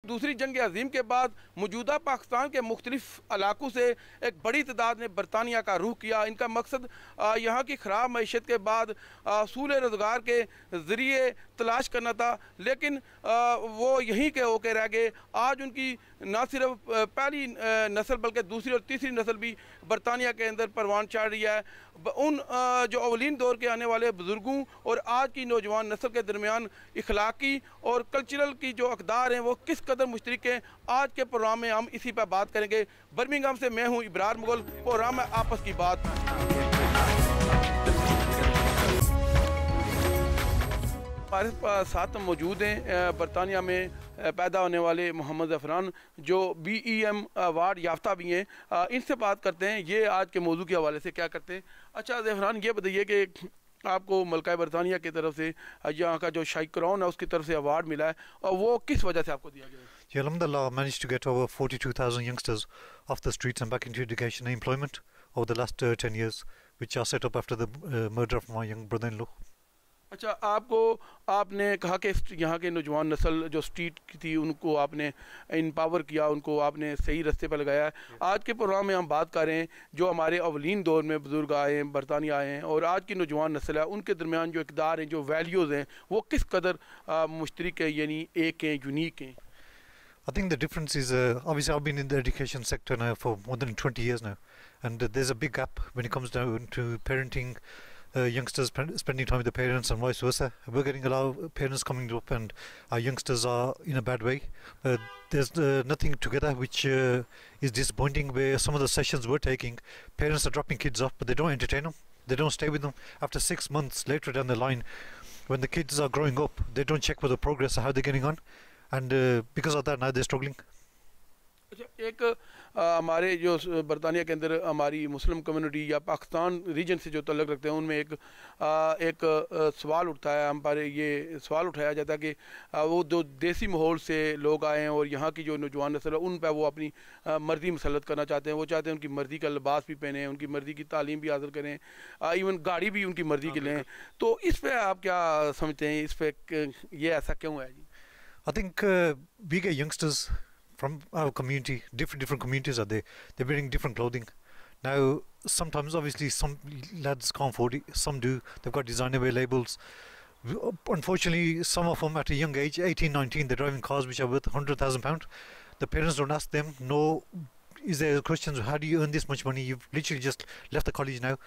दूसरी जंग अजीम के बाद मौजूदा पाकिस्तान के मुख्तलिफ इलाकों से एक बड़ी तादाद ने बरतानिया का रुख किया। इनका मकसद यहाँ की ख़राब मईशत के बाद असूल रोज़गार के ज़रिए तलाश करना था, लेकिन वो यहीं के होके रह गए। आज उनकी न सिर्फ पहली नस्ल बल्कि दूसरी और तीसरी नस्ल भी बरतानिया के अंदर परवान चढ़ रही है। उन जो अवलीन दौर के आने वाले बुज़ुर्गों और आज की नौजवान नस्ल के दरमियान इखलाकी और कल्चरल की जो अक़दार हैं वो किस कदर मुश्तरक हैं, आज के प्रोग्राम में हम इसी पर बात करेंगे। बर्मिंघम से मैं हूँ इब्रार मुगल, प्रोग्राम है आपस की बात। हमारे साथ मौजूद हैं बरतानिया में पैदा होने वाले मोहम्मद ज़फ़रान, जो BEM अवार्ड याफ्ता भी हैं। इनसे बात करते हैं ये आज के मौजू के हवाले से क्या करते हैं। अच्छा ज़फ़रान, ये बताइए कि आपको मलका बरतानिया की तरफ से यहाँ का जो शाही क्रॉन है उसकी तरफ से अवार्ड मिला है, और वो किस वजह से आपको दिया गया है? Yeah, alhamdulillah, I managed to get over 42,000 youngsters off the streets and back into education and employment over the last 10 years, which are set up after the murder of my young brother-in-law. अच्छा, आपने कहा कि यहाँ के नौजवान नस्ल जो street की थी उनको आपने इम्पावर किया, उनको आपने सही रास्ते पर लगाया है। आज के प्रोग्राम में हम बात कर रहे हैं जो हमारे अवलीन दौर में बुज़ुर्ग आए हैं, बरतानिया आए हैं, और आज की नौजवान नस्ल है, उनके दरमियान जो इक़दार हैं, जो वैल्यूज़ हैं, वो किस कदर मुश्तरक है, यानी एक हैं, यूनिक हैं? I think the difference is, obviously I've been in the education sector now for more than 20 years now, and there's a big gap when it comes down to parenting, youngsters spending time with the parents and vice versa. We're getting a lot of parents coming up and our youngsters are in a bad way. There's nothing together, which is disappointing, where some of the sessions we're taking, parents are dropping kids off but they don't entertain them, they don't stay with them. After 6 months later down the line, when the kids are growing up, they don't check for the progress or how they're getting on, and because of that now they're struggling. अच्छा, एक हमारे जो बरतानिया के अंदर हमारी Muslim community या Pakistan reason से जो तल्लुक़ रखते हैं उनमें एक सवाल उठता है, हम पर ये सवाल उठाया जाता है कि वो जो देसी माहौल से लोग आए हैं और यहाँ की जो नौजवान नस्ल है उन पर वो अपनी मर्ज़ी मुसल्लत करना चाहते हैं। वो चाहते हैं उनकी मर्ज़ी का लिबास भी पहने, उनकी मर्ज़ी की तालीम भी हासिल करें, इवन गाड़ी भी उनकी मर्ज़ी की लें। तो इस पर आप क्या समझते हैं, इस पर ये ऐसा क्यों है जी? I think we get youngsters from our community, different communities are there, they're wearing different clothing. Now sometimes obviously some lads can't afford it, some do, they've got designer wear labels. Unfortunately some of them at a young age, 18, 19, they're driving cars which are worth £100,000. The parents don't ask them, no, is there questions, how do you earn this much money, you've literally just left the college now.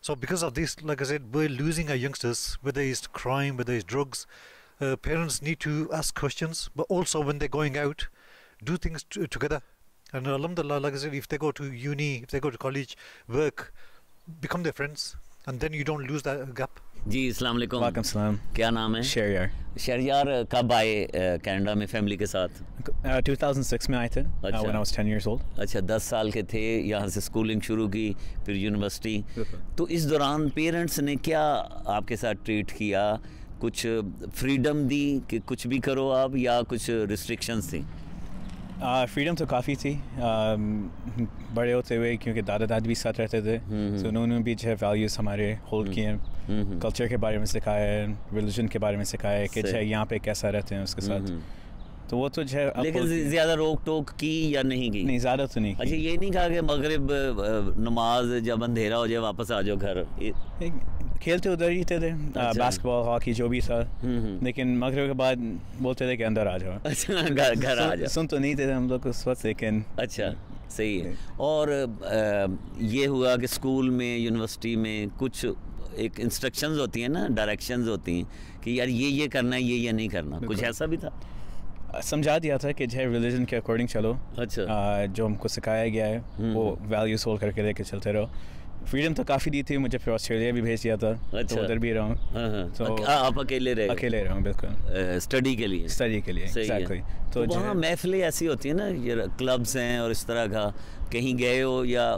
So because of this, like I said, we're losing our youngsters, whether it's crime, whether it's drugs. Parents need to ask questions, but also when they're going out, do things together. And alhamdulillah, like I said, if they go to uni, if they go to college, work, become their friends, and then you don't lose that gap. जी अस्सलाम वालेकुम। वालेकुम सलाम। क्या नाम है? शहरियार। शहरियार कब आए Canada में फैमिली के साथ? 2006 में आए थे, when I was 10 years old. अच्छा, 10 साल के थे, यहाँ से स्कूलिंग शुरू की, फिर यूनिवर्सिटी। तो इस दौरान पेरेंट्स ने क्या आपके साथ ट्रीट किया? कुछ फ्रीडम दी कि कुछ भी करो आप, या कुछ रिस्ट्रिक्शंस थी? फ्रीडम तो काफ़ी थी, बड़े होते हुए, क्योंकि दादा दादी भी साथ रहते थे, तो उन्होंने भी जो है वैल्यूज़ हमारे होल्ड किए, कल्चर के बारे में सिखाया, रिलीजन के बारे में सिखाया कि जो है यहाँ पे कैसा रहते हैं उसके साथ। तो वो तो जो है, लेकिन ज़्यादा रोक टोक की या नहीं की? नहीं, ज़्यादा तो नहीं। अच्छा, ये नहीं कहा कि मगरिब नमाज जब अंधेरा हो जाए वापस आ जाओ घर? खेलते उधर ही थे, बास्केटबॉल, हॉकी, जो भी था, लेकिन मगरिब के बाद बोलते थे कि अंदर आ जाओ। अच्छा, घर आ जाओ। सुन तो नहीं थे हम लोग उस वक्त, लेकिन अच्छा, सही है। और ये हुआ कि स्कूल में, यूनिवर्सिटी में कुछ एक इंस्ट्रक्शंस होती हैं ना, डायरेक्शंस होती हैं कि यार ये करना है, ये नहीं करना, कुछ ऐसा भी था? समझा दिया था कि जो है रिलीजन के अकॉर्डिंग चलो। अच्छा। जो हमको सिखाया गया है वो वैल्यूज होल्ड करके लेके चलते रहो। फ्रीडम तो काफ़ी दी थी मुझे, फिर ऑस्ट्रेलिया भी भेज दिया था। अच्छा। तो उधर भी रहा हूँ। तो आप अकेले रहे? अकेले रहा हूँ, बिल्कुल। स्टडी के लिए? स्टडी के लिए, एग्जैक्टली। तो वहाँ महफिलें ऐसी होती है ना, ये क्लब्स हैं और इस तरह का, कहीं गए हो या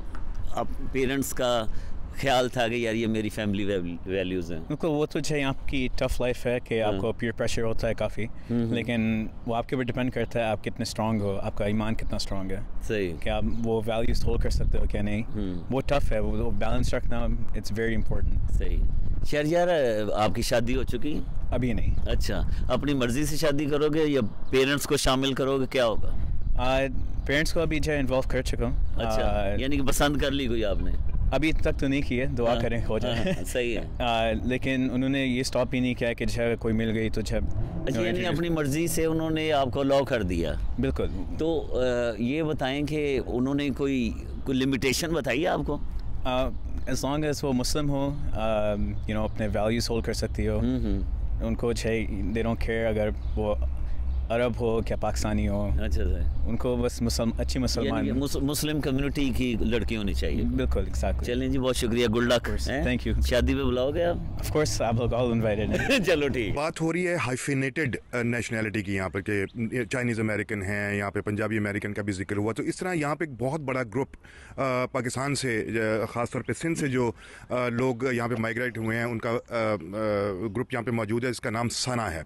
आप पेरेंट्स का ख्याल था कि यार ये मेरी फैमिली वैल्यूज़ हैं? बिल्कुल, वो तो जो आपकी टफ लाइफ है कि आपको पीयर प्रेशर होता है काफ़ी, लेकिन वो आपके ऊपर डिपेंड करता है आप कितने स्ट्रांग हो, आपका ईमान कितना स्ट्रांग है। सही। कि आप वो वैल्यूज होल्ड कर सकते हो क्या नहीं, वो टफ है, वो बैलेंस रखना, इट्स वेरी इंपॉर्टेंट। सही। शहरियार, आपकी शादी हो चुकी? अभी नहीं। अच्छा, अपनी मर्जी से शादी करोगे या पेरेंट्स को शामिल करोगे, क्या होगा? पेरेंट्स को अभी जो इन्वॉल्व कर चुका हूँ। अच्छा, यानी कि पसंद कर ली कोई आपने? अभी तक तो नहीं की है, दुआ करें हो जाए। सही है। लेकिन उन्होंने ये स्टॉप ही नहीं किया कि जब कोई मिल गई तो जब। अच्छा, यानी अपनी मर्जी से उन्होंने आपको अलाउ कर दिया? बिल्कुल। तो ये बताएं कि उन्होंने कोई लिमिटेशन बताई है आपको? एज लॉन्ग एज वो मुस्लिम हो, अपने वैल्यूज होल्ड कर सकती हो, उनको दे डोंट केयर अगर वो अरब हो क्या पाकिस्तानी हो। अच्छा, उनको बस अच्छी मुसलमान मुस्लिम कम्युनिटी की लड़की होनी चाहिए। बिल्कुल, एग्जैक्टली। चलें जी, बहुत शुक्रिया, गुड लक। Thank you. शादी पे बुलाओगे आप? ऑफ कोर्स, आप लोग ऑल इनवाइटेड। चलो ठीक। बात हो रही है हाइफिनेटेड नेशनैलिटी की, यहाँ पर के चाइनीज़ अमेरिकन हैं, यहाँ पे पंजाबी अमेरिकन का भी जिक्र हुआ। तो इस तरह यहाँ पे एक बहुत बड़ा ग्रुप पाकिस्तान से, ख़ासतौर पे सिंध से जो लोग यहाँ पे माइग्रेट हुए हैं, उनका ग्रुप यहाँ पे मौजूद है। इसका नाम सना है।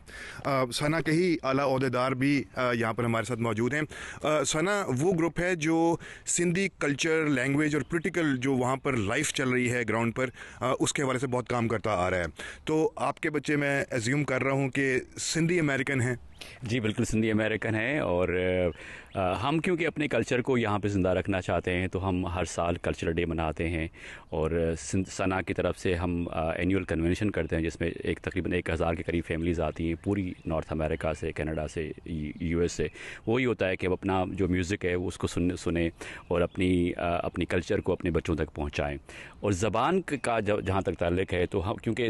सना के ही आला ओहदेदार भी यहाँ पर हमारे साथ मौजूद हैं। सना वो ग्रुप है जो सिंधी कल्चर, लैंग्वेज और पॉलिटिकल जो वहाँ पर लाइफ चल रही है ग्राउंड पर, उसके हवाले से बहुत काम करता आ रहा है। तो आपके बच्चे, मैं एज्यूम कर रहा हूँ कि सिंधी अमेरिकन हैं? जी बिल्कुल, सिंधी अमेरिकन है। और हम क्योंकि अपने कल्चर को यहाँ पे ज़िंदा रखना चाहते हैं तो हम हर साल कल्चरल डे मनाते हैं। और सना की तरफ से हम एनुअल कन्वेंशन करते हैं जिसमें तकरीबन 1000 के करीब फैमिलीज़ आती हैं पूरी नॉर्थ अमेरिका से, कनाडा से, यूएस से। वही होता है कि अब अपना जो म्यूज़िक है उसको सुने और अपनी कल्चर को अपने बच्चों तक पहुँचाएँ। और ज़बान का जहाँ तक ताल्लुक़ है तो हम, क्योंकि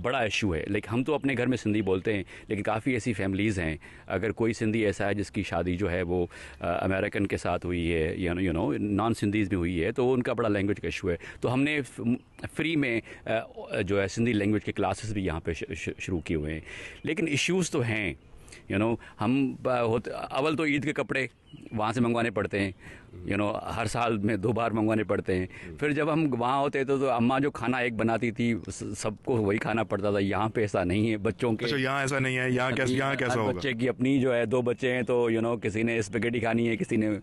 बड़ा इशू है, लेकिन हम तो अपने घर में सिंधी बोलते हैं, लेकिन काफ़ी ऐसी फैमिलीज़ हैं, अगर कोई सिंधी ऐसा है जिसकी शादी जो है वो अमेरिकन के साथ हुई है, यू नो नॉन सिंधीज़ भी हुई है, तो उनका बड़ा लैंग्वेज का इशू है। तो हमने फ्री में जो है सिंधी लैंग्वेज के क्लासेस भी यहाँ पे शुरू किए हुए हैं। लेकिन इश्यूज़ तो हैं, हम अव्वल तो ईद के कपड़े वहाँ से मंगवाने पड़ते हैं, हर साल में 2 बार मंगवाने पड़ते हैं। फिर जब हम वहाँ होते तो अम्मा जो खाना एक बनाती थी सबको वही खाना पड़ता था। यहाँ पे ऐसा नहीं है बच्चों के। अच्छा, यहाँ ऐसा नहीं है। यहाँ कैसा होगा? बच्चे की अपनी जो है 2 बच्चे हैं तो किसी ने स्पेगेटी खानी है, किसी ने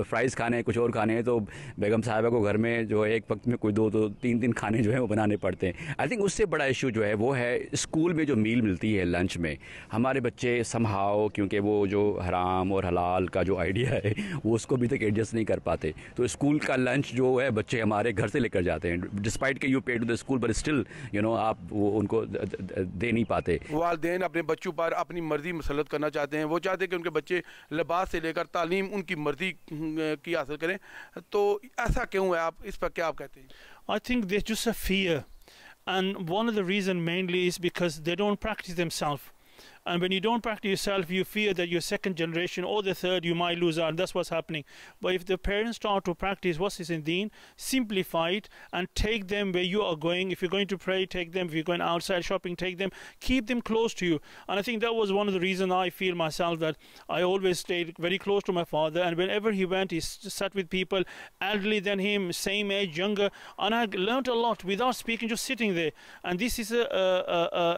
फ्राइज़ खाने हैं, कुछ और खाने हैं, तो बेगम साहिबा को घर में जो है एक वक्त में कोई 2 3 खाने जो है वो बनाने पड़ते हैं। आई थिंक उससे बड़ा इशू जो है वो है स्कूल में जो मील मिलती है लंच में, हमारे बच्चे समहाओ क्योंकि वो जो हराम और हलाल का जो आइडिया है वो उसको अभी तक एडजस्ट नहीं कर पाते। तो स्कूल का लंच जो है बच्चे हमारे घर से लेकर जाते हैं, डिस्पाइट के you pay to the school, but still आप वो उनको दे नहीं पाते। वालिदैन अपने बच्चों पर अपनी मर्जी मुसल्लत करना चाहते हैं। वो चाहते हैं कि उनके बच्चे लिबास से लेकर तालीम उनकी मर्जी की हासिल करें। तो ऐसा क्यों है? आप इस पर क्या आप कहते हैं? I think there's just a fear, and one of the reason mainly is because they don't practice themselves. And when you don't practice yourself, you fear that your second generation or the third, you might lose out. And that's what's happening. But if the parents start to practice what is in Deen, simplify it and take them where you are going. If you're going to pray, take them. If you're going outside shopping, take them. Keep them close to you. And I think that was one of the reasons I feel myself that I always stayed very close to my father. And whenever he went, he sat with people elderly than him, same age, younger. And I learned a lot without speaking, just sitting there. And this is a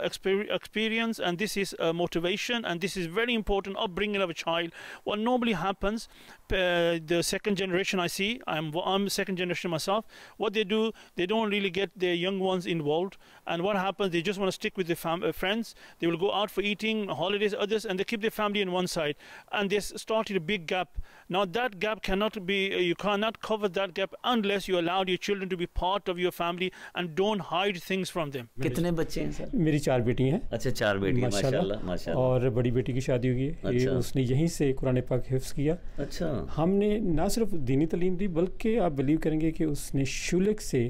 experience, and this is motivation, and this is very important upbringing of a child. What normally happens, the second generation I see, I'm second generation myself, what they do, they don't really get their young ones involved. And what happens, they just want to stick with their friends. They will go out for eating, holidays, others, and they keep their family on one side. And they started a big gap. Now that gap cannot be, you cannot cover that gap unless you allow your children to be part of your family and don't hide things from them. कितने बच्चे हैं sir? मेरी 4 बेटी हैं। अच्छा, 4 बेटी, माशाल्लाह। और बड़ी बेटी की शादी हुई है। अच्छा। उसने यहीं से कुरान पाक हिफ्ज़ किया। अच्छा। हमने ना सिर्फ दीनी तालीम दी, बल्कि आप बिलीव करेंगे कि उसने शुल्क से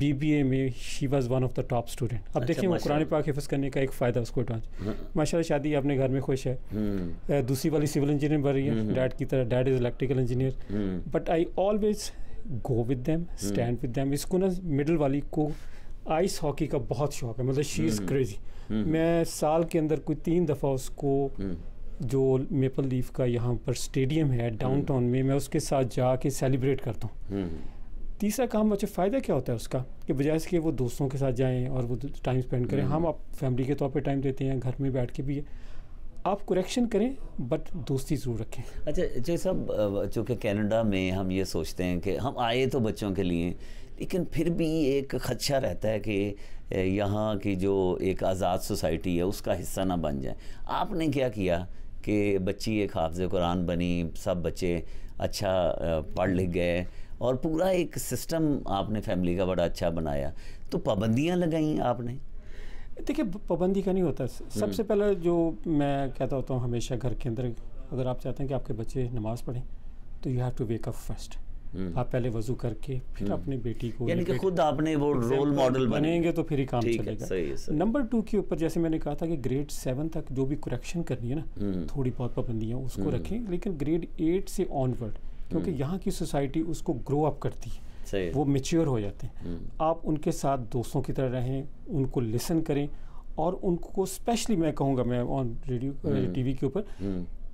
BBA में she was one of the top student. अब देखिए वो कुरान पाक हिफ्ज़ करने का एक फ़ायदा उसको माशाल्लाह। शादी अपने घर में खुश है। दूसरी वाली सिविल इंजीनियर बन रही है डैड की तरह। Dad is electrical engineer. But I always go with them, stand with them. इसको ना मिडिल वाली को आइस हॉकी का बहुत शौक है, मतलब शी इज़ क्रेजी। मैं साल के अंदर कोई 3 दफ़ा उसको जो मेपल लीफ का यहाँ पर स्टेडियम है डाउनटाउन में, मैं उसके साथ जाके सेलिब्रेट करता हूँ। तीसरा काम मुझे फ़ायदा क्या होता है उसका कि बजाय इसके वो दोस्तों के साथ जाएं और वो टाइम स्पेंड करें, हम आप फैमिली के तौर पे टाइम देते हैं, घर में बैठ के भी आप करेक्शन करें बट दोस्ती ज़रूर रखें। अच्छा, जैसा चूँकि कनाडा में हम ये सोचते हैं कि हम आए तो बच्चों के लिए, लेकिन फिर भी एक खदशा रहता है कि यहाँ की जो एक आज़ाद सोसाइटी है उसका हिस्सा ना बन जाए। आपने क्या किया कि बच्ची एक हाफ़िज़ कुरान बनी, सब बच्चे अच्छा पढ़ लिख गए और पूरा एक सिस्टम आपने फैमिली का बड़ा अच्छा बनाया, तो पाबंदियाँ लगाई आपने? देखिए, पाबंदी का नहीं होता। सबसे पहले जो मैं कहता होता हूँ हमेशा घर के अंदर, अगर आप चाहते हैं कि आपके बच्चे नमाज़ पढ़ें तो you have to wake up first. आप पहले वज़ू करके फिर अपनी बेटी को, यानी कि खुद आपने वो रोल मॉडल बनेंगे तो फिर ही काम चलेगा। नंबर 2 के ऊपर जैसे मैंने कहा था कि ग्रेड 7 तक जो भी करेक्शन करनी है ना, थोड़ी बहुत पाबंदियाँ उसको रखें, लेकिन ग्रेड 8 से ऑनवर्ड, क्योंकि यहाँ की सोसाइटी उसको ग्रो अप करती है, वो मैच्योर हो जाते हैं। आप उनके साथ दोस्तों की तरह रहें, उनको लिसन करें और उनको स्पेशली मैं कहूँगा, मैं ऑन रेडियो टीवी के ऊपर,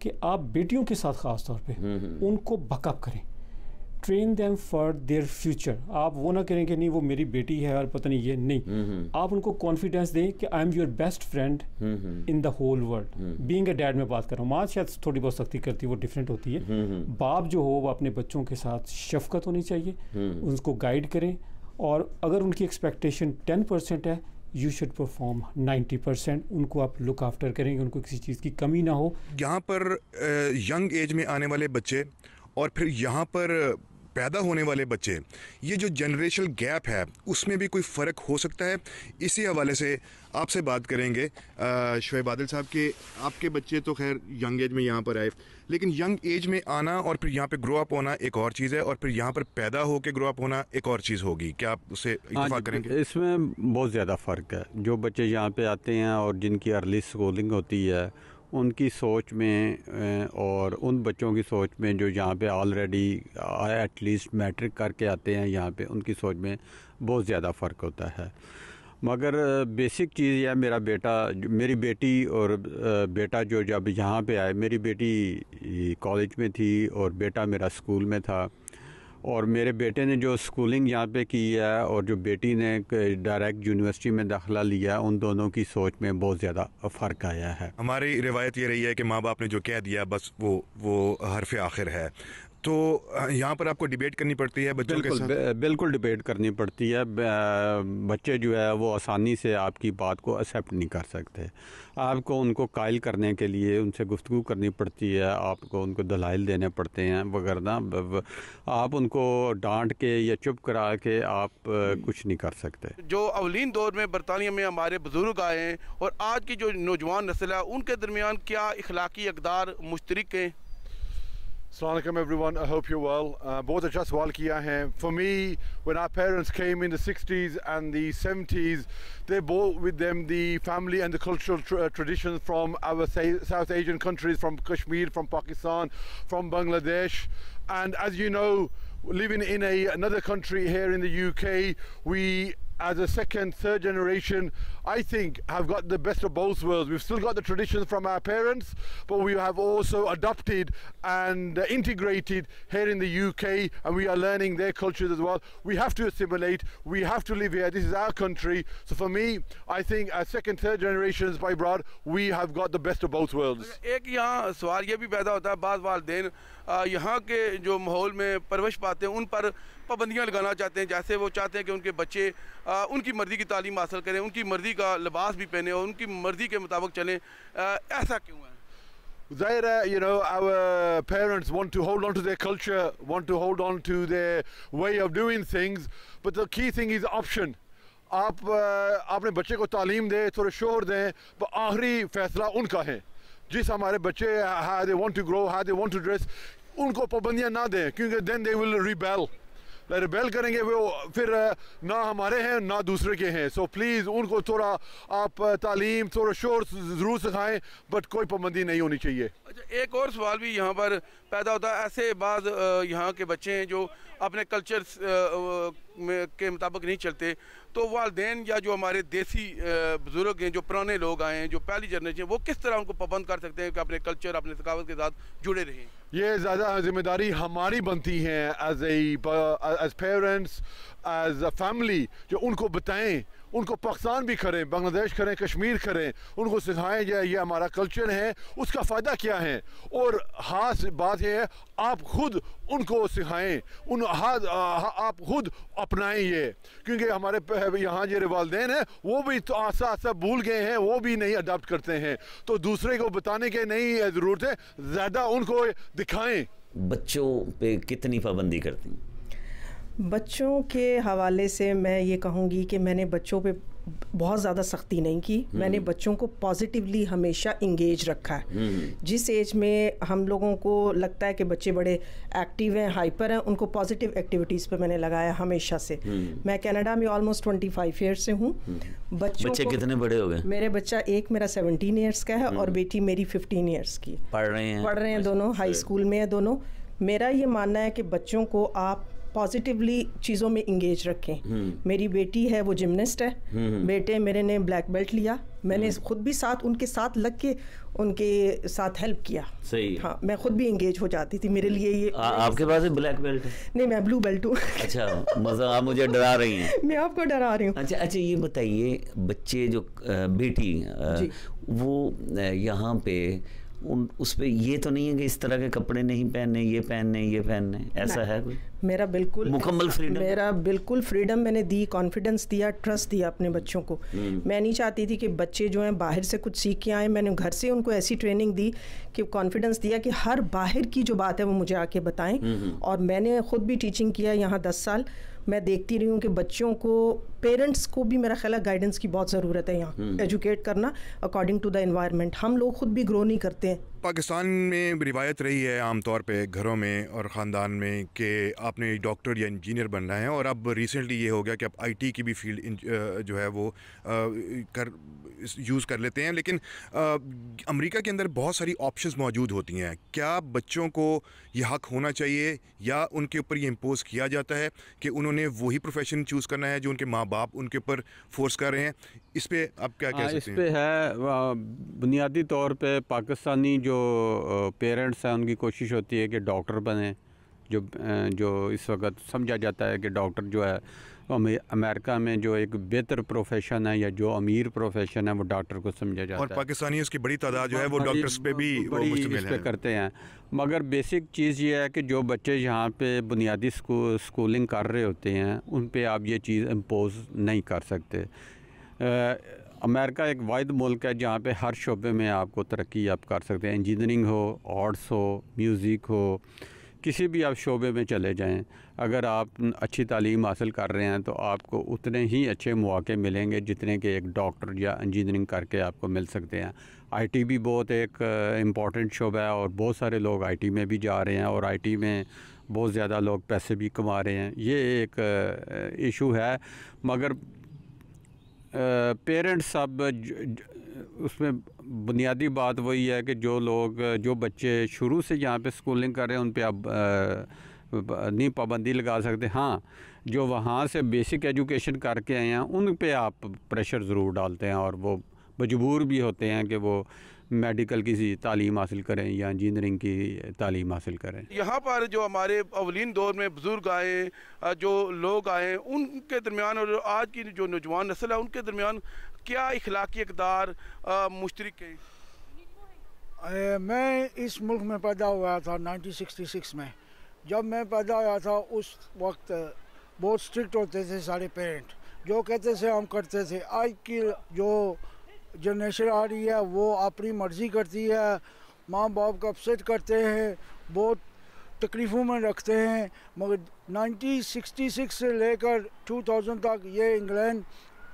कि आप बेटियों के साथ ख़ास तौर पे उनको बकअप करें, train them for their future. आप वो ना करें कि नहीं वो मेरी बेटी है और पता नहीं ये नहीं, आप उनको कॉन्फिडेंस दें कि I am your best friend in the whole world. Being a dad में बात कर रहा हूँ, माँ शायद थोड़ी बहुत सख्ती करती है, वो डिफरेंट होती है। बाप जो हो वो अपने बच्चों के साथ शफकत होनी चाहिए, उनको गाइड करें, और अगर उनकी एक्सपेक्टेशन 10% है, यू शुड परफॉर्म 90%। उनको आप लुक आफ्टर करेंगे, उनको किसी चीज़ की कमी ना हो। यहाँ पर यंग एज में आने वाले बच्चे और फिर यहाँ पर पैदा होने वाले बच्चे, ये जो जनरेशनल गैप है उसमें भी कोई फ़र्क हो सकता है? इसी हवाले से आपसे बात करेंगे। शुएब आदिल साहब के आपके बच्चे तो खैर यंग एज में यहाँ पर आए, लेकिन यंग एज में आना और फिर यहाँ पे ग्रो अप होना एक और चीज़ है, और फिर यहाँ पर पैदा होकर ग्रो अप होना एक और चीज़ होगी। क्या आप उससे इत्तेफाक करेंगे? इसमें बहुत ज़्यादा फ़र्क है। जो बच्चे यहाँ पे आते हैं और जिनकी अर्ली स्कूलिंग होती है, उनकी सोच में और उन बच्चों की सोच में जो यहाँ पे ऑलरेडी एटलीस्ट मैट्रिक करके आते हैं, यहाँ पे उनकी सोच में बहुत ज़्यादा फ़र्क होता है। मगर बेसिक चीज़ यह, मेरी बेटी और बेटा जो जब यहाँ पे आए, मेरी बेटी कॉलेज में थी और बेटा मेरा स्कूल में था, और मेरे बेटे ने जो स्कूलिंग यहाँ पे की है और जो बेटी ने डायरेक्ट यूनिवर्सिटी में दाखिला लिया, उन दोनों की सोच में बहुत ज़्यादा फ़र्क आया है। हमारी रिवायत ये रही है कि माँ बाप ने जो कह दिया बस वो हरफ आखिर है, तो यहाँ पर आपको डिबेट करनी पड़ती है बच्चों के साथ? बिल्कुल डिबेट करनी पड़ती है। बच्चे जो है वो आसानी से आपकी बात को एक्सेप्ट नहीं कर सकते। आपको उनको कायल करने के लिए उनसे गुफ्तगू करनी पड़ती है, आपको उनको दलाइल देने पड़ते हैं, वगरना आप उनको डांट के या चुप करा के आप कुछ नहीं कर सकते। जो अवलीन दौर में बरतानिया में हमारे बुजुर्ग आए हैं और आज की जो नौजवान नस्ल है, उनके दरमियान क्या इखलाकी अक़दार मुश्तरक हैं? Assalamu alaikum everyone, I hope you're well. बहुत अच्छा सवाल किया है। For me, when our parents came in the 60s and the 70s, they brought with them the family and the cultural traditions from our South Asian countries, from Kashmir, from Pakistan, from Bangladesh. And as you know, living in another country here in the UK, we as a second, third generation, I think have got the best of both worlds. We've still got the traditions from our parents, but we have also adopted and integrated here in the UK, and we are learning their cultures as well. We have to assimilate, we have to live here, this is our country. So for me, I think as second, third generations by Brad, we have got the best of both worlds. एक यहाँ सवाल ये भी पैदा होता है, बाद वालिदैन यहाँ के जो माहौल में परवरिश पाते हैं उन पर पाबंदियाँ लगाना चाहते हैं, जैसे वो चाहते हैं कि उनके बच्चे उनकी मर्ज़ी की तालीम हासिल करें, उनकी मर्ज़ी का लिबास भी पहने और उनकी मर्ज़ी के मुताबिक चलें। ऐसा क्यों है? Zaira, you know, our parents want to hold on to their culture, want to hold on to their way of doing things, but the key thing is option. आप अपने बच्चे को तालीम दें, थोड़ा शोर दें, पर आखिरी फैसला उनका है। जिस हमारे बच्चे how they want to grow, how they want to dress, उनको पाबंदियाँ ना दें, क्योंकि then they will rebel. Rebel करेंगे वो, फिर ना हमारे हैं ना दूसरे के हैं। सो प्लीज़ उनको थोड़ा आप तालीम, थोड़ा शोर ज़रूर सिखाएं, बट कोई पाबंदी नहीं होनी चाहिए। अच्छा, एक और सवाल भी यहाँ पर पैदा होता है। ऐसे बाज़ यहाँ के बच्चे हैं जो अपने कल्चर के मुताबिक नहीं चलते, तो वालिदैन या जो हमारे देसी बुज़ुर्ग हैं, जो पुराने लोग आए हैं, जो पहली जनरेशन, वो किस तरह उनको पाबंद कर सकते हैं कि अपने कल्चर, अपने सकाफत के साथ जुड़े रहें? ये ज़्यादा जिम्मेदारी हमारी बनती है as parents, as a family, जो उनको बताएं उनको पाकिस्तान भी करें, बांग्लादेश करें, कश्मीर करें, उनको सिखाएं जाए ये हमारा कल्चर है, उसका फ़ायदा क्या है। और ख़ास बात है आप खुद उनको सिखाएं, आप खुद अपनाएं ये, क्योंकि हमारे यहाँ जो वालिदैन हैं वो भी तो आस्ता आस्ता भूल गए हैं, वो भी नहीं अडॉप्ट करते हैं। तो दूसरे को बताने की नहीं ज़रूरत है, ज़्यादा उनको दिखाएं। बच्चों पे कितनी पाबंदी करती हैं? बच्चों के हवाले से मैं ये कहूँगी कि मैंने बच्चों पे बहुत ज़्यादा सख्ती नहीं की। मैंने बच्चों को पॉजिटिवली हमेशा इंगेज रखा है। जिस एज में हम लोगों को लगता है कि बच्चे बड़े एक्टिव हैं, हाइपर हैं, उनको पॉजिटिव एक्टिविटीज़ पे मैंने लगाया हमेशा से। मैं कनाडा में ऑलमोस्ट 25 ईयर्स से हूँ। बच्चे कितने बड़े हो गए? मेरे बच्चा एक मेरा 17 ईयर्स का है और बेटी मेरी 15 ईयर्स की। पढ़ रहे हैं दोनों, हाई स्कूल में है दोनों। मेरा ये मानना है कि बच्चों को आप पॉजिटिवली चीज़ों में इंगेज रखें। मेरी बेटी है वो जिमनास्ट है, बेटे मेरे ने ब्लैक बेल्ट लिया, मैंने खुद भी साथ उनके साथ लग के उनके साथ हेल्प किया। सही। हाँ, मैं खुद भी इंगेज हो जाती थी। मेरे लिए ये आपके पास है ब्लैक बेल्ट? नहीं, मैं ब्लू बेल्ट हूँ। अच्छा, मज़ा, आप मुझे डरा रही हैं। मैं आपको डरा रही हूँ। अच्छा, ये बताइए, बच्चे जो बेटी वो यहाँ पे उस पे ये तो नहीं है कि इस तरह के कपड़े नहीं पहनने, ये पहनने, ऐसा है कोई? मेरा बिल्कुल मुकम्मल फ्रीडम, मेरा बिल्कुल फ्रीडम मैंने दी, कॉन्फिडेंस दिया, ट्रस्ट दिया अपने बच्चों को। मैं नहीं चाहती थी कि बच्चे जो हैं बाहर से कुछ सीख के आए। मैंने घर से उनको ऐसी ट्रेनिंग दी कि कॉन्फिडेंस दिया कि हर बाहर की जो बात है वो मुझे आके बताएं। और मैंने ख़ुद भी टीचिंग किया यहाँ 10 साल। मैं देखती रही हूँ कि बच्चों को, पेरेंट्स को भी मेरा ख्याल है गाइडेंस की बहुत ज़रूरत है यहाँ, एजुकेट करना अकॉर्डिंग टू द एनवायरनमेंट। हम लोग खुद भी ग्रो नहीं करते हैं। पाकिस्तान में रिवायत रही है आमतौर पे घरों में और ख़ानदान में कि आपने डॉक्टर या इंजीनियर बनना है, और अब रिसेंटली ये हो गया कि अब आईटी की भी फील्ड जो है वो यूज़ कर लेते हैं। लेकिन अमेरिका के अंदर बहुत सारी ऑप्शंस मौजूद होती हैं। क्या बच्चों को ये हक होना चाहिए या उनके ऊपर ये इम्पोज किया जाता है कि उन्होंने वही प्रोफेशन चूज़ करना है जो उनके माँ बाप उनके ऊपर फोर्स कर रहे हैं? इस पे आप क्या कह सकते हैं? इस पे है बुनियादी तौर पे पाकिस्तानी जो पेरेंट्स हैं उनकी कोशिश होती है कि डॉक्टर बने। जो इस वक्त समझा जाता है कि डॉक्टर जो है अमेरिका में जो एक बेहतर प्रोफेशन है या जो अमीर प्रोफेशन है वो डॉक्टर को समझा जाता है। और पाकिस्तानी उसकी बड़ी तादाद जो है वो डॉक्टर्स पे भी इस पे करते हैं। मगर बेसिक चीज़ ये है कि जो बच्चे यहाँ पे बुनियादी स्कूलिंग कर रहे होते हैं उन पे आप ये चीज़ इम्पोज नहीं कर सकते। अमेरिका एक वाहिद मुल्क है जहाँ पे हर शोबे में आपको तरक्की आप कर सकते हैं। इंजीनियरिंग हो, आर्ट्स हो, म्यूज़िक हो, किसी भी आप शोबे में चले जाएं, अगर आप अच्छी तालीम हासिल कर रहे हैं तो आपको उतने ही अच्छे मौके मिलेंगे जितने कि एक डॉक्टर या इंजीनियरिंग करके आपको मिल सकते हैं। आईटी भी बहुत एक इम्पॉर्टेंट शोबा है और बहुत सारे लोग आईटी में भी जा रहे हैं और आईटी में बहुत ज़्यादा लोग पैसे भी कमा रहे हैं। ये एक इशू है। मगर पेरेंट्स अब उसमें बुनियादी बात वही है कि जो बच्चे शुरू से यहाँ पे स्कूलिंग कर रहे हैं उन पे अब नहीं पाबंदी लगा सकते। हाँ, जो वहाँ से बेसिक एजुकेशन करके आए हैं उन पे आप प्रेशर ज़रूर डालते हैं और वो मजबूर भी होते हैं कि वो मेडिकल की तालीम हासिल करें या इंजीनियरिंग की तालीम हासिल करें। यहाँ पर जो हमारे अवलीन दौर में बुज़ुर्ग आए, जो लोग आए, उनके दरमियान और आज की जो नौजवान नस्ल है उनके दरमियान क्या इखलाकी इक़दार मुश्तरक है? मैं इस मुल्क में पैदा हुआ था 1966 में। जब मैं पैदा हुआ था उस वक्त बहुत स्ट्रिक्ट होते थे सारे पेरेंट, जो कहते थे हम करते थे। आज की जो जनरेशन आ रही है वो अपनी मर्ज़ी करती है, माँ बाप को अपसेट करते हैं, बहुत तकलीफ़ों में रखते हैं। मगर 1966 से लेकर 2000 तक ये इंग्लैंड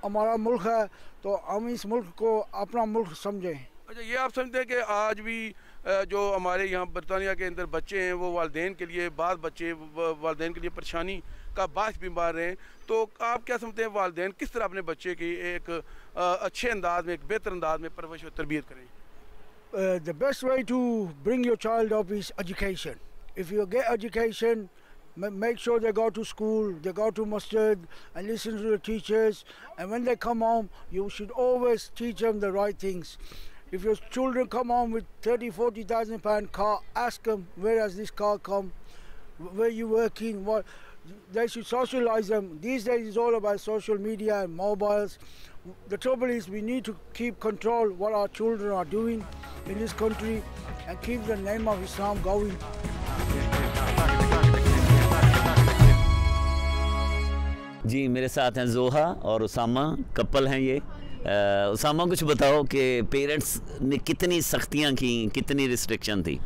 हमारा मुल्क है, तो हम इस मुल्क को अपना मुल्क समझें। अच्छा, ये आप समझते हैं कि आज भी जो हमारे यहाँ बरतानिया के अंदर बच्चे हैं वो वालिदैन के लिए, बाद बच्चे वालिदैन के लिए परेशानी का बायस भी मार रहे हैं, तो आप क्या समझते हैं वालिदैन किस तरह अपने बच्चे की एक अच्छे अंदाज में, एक बेहतर अंदाज में परवरिश और तरबियत करें? The best way to bring your child up is education. If you get education, make sure they go to school, they go to masjid and listen to the teachers, and when they come home you should always teach them the right things. If your children come home with 30,000-40,000 pound car, ask them, where has this car come, where you working, what. They should socialize them. These days it's all about social media and mobiles. The trouble is we need to keep control what our children are doing in this country and keep the name of Islam going. जी, मेरे साथ हैं जोहा और Usama, couple हैं ये। उसामा, कुछ बताओ कि पेरेंट्स ने कितनी सख्तियां की, कितनी रिस्ट्रिक्शन थी?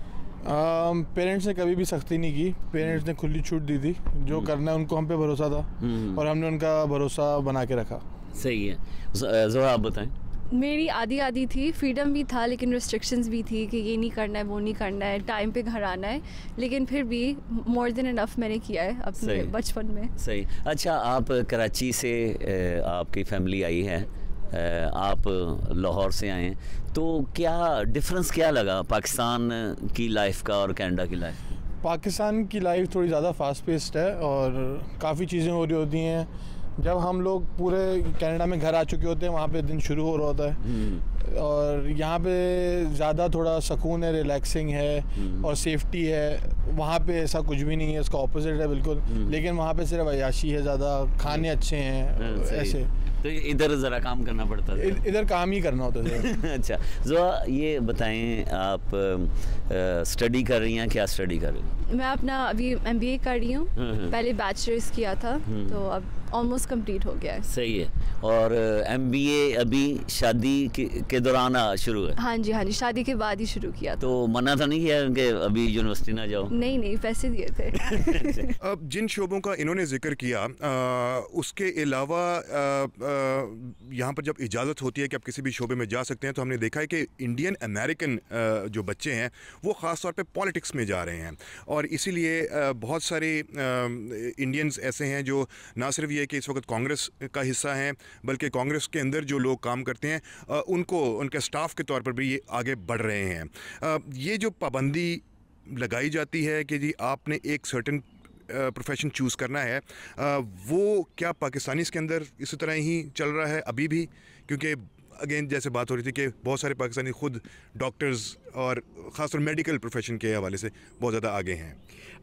पेरेंट्स ने कभी भी सख्ती नहीं की। पेरेंट्स ने खुली छूट दी थी, जो करना है उनको हम पे भरोसा था और हमने उनका भरोसा बना के रखा। सही है। जोहा, आप बताएं। मेरी आधी थी, फ्रीडम भी था लेकिन रिस्ट्रिक्शंस भी थी कि ये नहीं करना है, वो नहीं करना है, टाइम पे घर आना है, लेकिन फिर भी मोर देन इनफ मैंने किया है अपने बचपन में। सही। अच्छा, आप कराची से आपकी फैमिली आई है, आप लाहौर से आए हैं, तो क्या डिफरेंस क्या लगा पाकिस्तान की लाइफ का और कनाडा की लाइफ? पाकिस्तान की लाइफ थोड़ी ज़्यादा फास्ट पेस्ड है और काफ़ी चीज़ें हो रही होती हैं। जब हम लोग पूरे कनाडा में घर आ चुके होते हैं, वहाँ पे दिन शुरू हो रहा होता है और यहाँ पे ज़्यादा थोड़ा सुकून है, रिलैक्सिंग है और सेफ्टी है। वहाँ पे ऐसा कुछ भी नहीं है, इसका ऑपोजिट है बिल्कुल। लेकिन वहाँ पे सिर्फ अय्याशी है ज़्यादा, खाने अच्छे हैं ऐसे। तो इधर ज़रा काम करना पड़ता है, इधर काम ही करना होता है। अच्छा जोआ, ये बताएं, आप स्टडी कर रही हैं, क्या स्टडी कर रही हैं? मैं अपना अभी MBA कर रही हूँ। पहले बैचलर्स किया था तो अब ऑलमोस्ट कंप्लीट हो गया है। सही है। और MBA अभी शादी के दौरान शुरू है? हाँ जी, शादी के बाद ही शुरू किया। तो मना तो नहीं किया कि अभी यूनिवर्सिटी ना जाओ? नहीं, पैसे दिए थे। अब जिन शोबों का इन्होंने जिक्र किया, उसके अलावा यहाँ पर जब इजाज़त होती है कि आप किसी भी शोबे में जा सकते हैं, तो हमने देखा है कि इंडियन अमेरिकन जो बच्चे हैं वो ख़ास तौर पे पॉलिटिक्स में जा रहे हैं और इसीलिए बहुत सारे इंडियंस ऐसे हैं जो ना सिर्फ ये कि इस वक्त कांग्रेस का हिस्सा हैं, बल्कि कांग्रेस के अंदर जो लोग काम करते हैं उनको उनके स्टाफ के तौर पर भी ये आगे बढ़ रहे हैं। ये जो पाबंदी लगाई जाती है कि जी आपने एक सर्टेन प्रोफेशन चूज़ करना है, वो क्या पाकिस्तानीज़ के अंदर इसी तरह ही चल रहा है अभी भी? क्योंकि अगेन जैसे बात हो रही थी कि बहुत सारे पाकिस्तानी खुद डॉक्टर्स और ख़ासतौर मेडिकल प्रोफेशन के हवाले से बहुत ज़्यादा आगे हैं।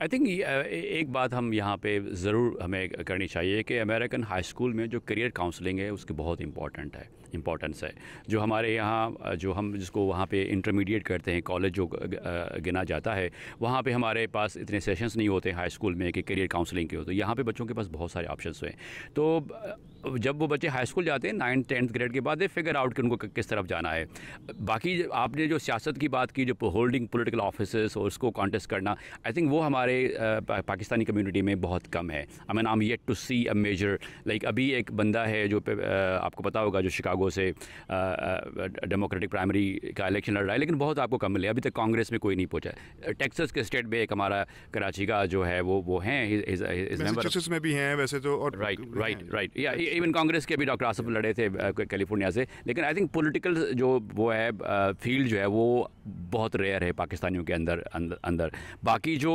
आई थिंक एक बात हम यहाँ पे ज़रूर हमें करनी चाहिए कि अमेरिकन हाई स्कूल में जो करियर काउंसलिंग है उसकी बहुत इम्पोर्टेंस है। जो हमारे यहाँ जो हम जिसको वहाँ पे इंटरमीडिएट करते हैं, कॉलेज जो गिना जाता है, वहाँ पे हमारे पास इतने सेशंस नहीं होते हाई स्कूल में कि करियर काउंसलिंग के हो। तो यहाँ पे बच्चों के पास बहुत सारे ऑप्शंस हैं। तो जब वो बच्चे हाई स्कूल जाते हैं 9th 10th ग्रेड के बाद, दे फिगर आउट कि उनको किस तरफ जाना है। बाकी आपने जो सियासत की बात की, जो होल्डिंग पॉलिटिकल ऑफिसेस और उसको कॉन्टेस्ट करना, आई थिंक वो हमारे पाकिस्तानी कम्युनिटी में बहुत कम है। I mean I am yet to see a major, like अभी एक बंदा है जो आपको पता होगा जो शिकागो से डेमोक्रेटिक प्राइमरी का इलेक्शन लड़ रहा है, लेकिन बहुत आपको कम मिले। अभी तक कांग्रेस में कोई नहीं पहुंचा। टेक्सास के स्टेट में एक हमारा कराची का जो है वो हैं, मैसाचुसेट्स में भी हैं वैसे तो, और राइट या इवन कांग्रेस के भी डॉक्टर आसिफ लड़े थे कैलिफोर्निया से। लेकिन आई थिंक पॉलिटिकल जो वो है फील्ड जो है वो बहुत रेयर है पाकिस्तानियों के अंदर। बाकी जो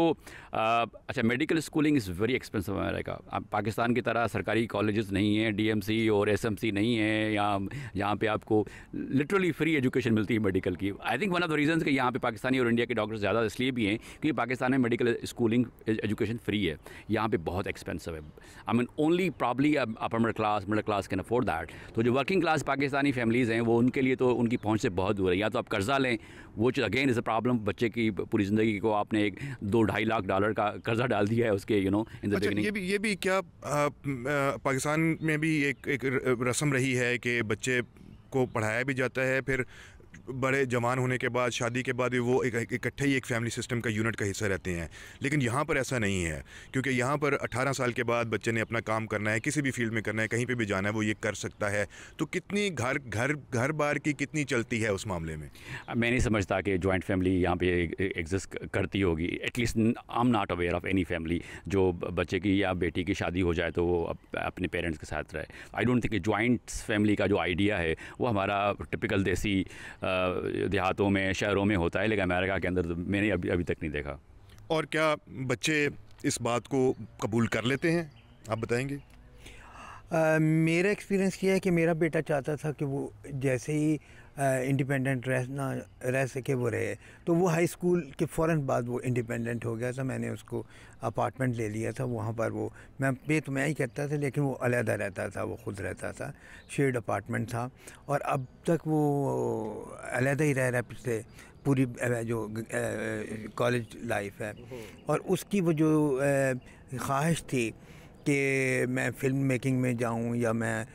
अच्छा, medical schooling is very expensive America. Pakistan की तरह सरकारी कॉलेजेस नहीं हैं, DMC और SMC नहीं है, यहाँ पे आपको लिटरली फ्री एजुकेशन मिलती है मेडिकल की। I think one of the reasons कि यहाँ पे पाकिस्तानी और इंडिया के डॉक्टर्स ज़्यादा इसलिए भी हैं क्योंकि पाकिस्तान में मेडिकल स्कूलिंग एजुकेशन फ्री है, यहाँ पे बहुत एक्सपेंसिव है। I mean only probably upper middle class can afford that. तो जो वर्किंग क्लास पाकिस्तानी फैमिलीज़ हैं वो उनके लिए तो उनकी पहुँच से बहुत दूर है। या तो आप कर्जा लें, वो अगेन इज़ अ प्रॉब्लम। बच्चे की पूरी ज़िंदगी को आपने एक 2-2.5 लाख डॉलर का कर्जा डाल दिया है उसके इन द बिगिनिंग। ये भी क्या पाकिस्तान में भी एक रस्म रही है कि बच्चे को पढ़ाया भी जाता है, फिर बड़े जवान होने के बाद, शादी के बाद वो इकट्ठे ही एक फैमिली सिस्टम का यूनिट का हिस्सा रहते हैं। लेकिन यहाँ पर ऐसा नहीं है, क्योंकि यहाँ पर 18 साल के बाद बच्चे ने अपना काम करना है, किसी भी फील्ड में करना है, कहीं पे भी जाना है, वो ये कर सकता है। तो कितनी घर बार की कितनी चलती है उस मामले में? मैं नहीं समझता कि जॉइंट फैमिली यहाँ पे एग्जिस्ट करती होगी। At least I am not aware of any family जो बच्चे की या बेटी की शादी हो जाए तो वो अपने पेरेंट्स के साथ रहे। I don't think joint family का जो आइडिया है वो हमारा टिपिकल देसी देहातों में, शहरों में होता है, लेकिन अमेरिका के अंदर तो मैंने अभी तक नहीं देखा। और क्या बच्चे इस बात को कबूल कर लेते हैं, आप बताएंगे? मेरा एक्सपीरियंस ये है कि मेरा बेटा चाहता था कि वो जैसे ही इंडिपेंडेंट रह सके वो रहे। तो वो हाई स्कूल के फ़ौरन बाद वो इंडिपेंडेंट हो गया था। मैंने उसको अपार्टमेंट ले लिया था, वहाँ पर वो मैं ही करता था, लेकिन वो अलहदा रहता था, वो ख़ुद रहता था, शेयर्ड अपार्टमेंट था। और अब तक वो अलहदा ही रह रहा है पिछले पूरी जो कॉलेज लाइफ है। और उसकी वो जो ख्वाहिश थी कि मैं फ़िल्म मेकिंग में जाऊँ या मैं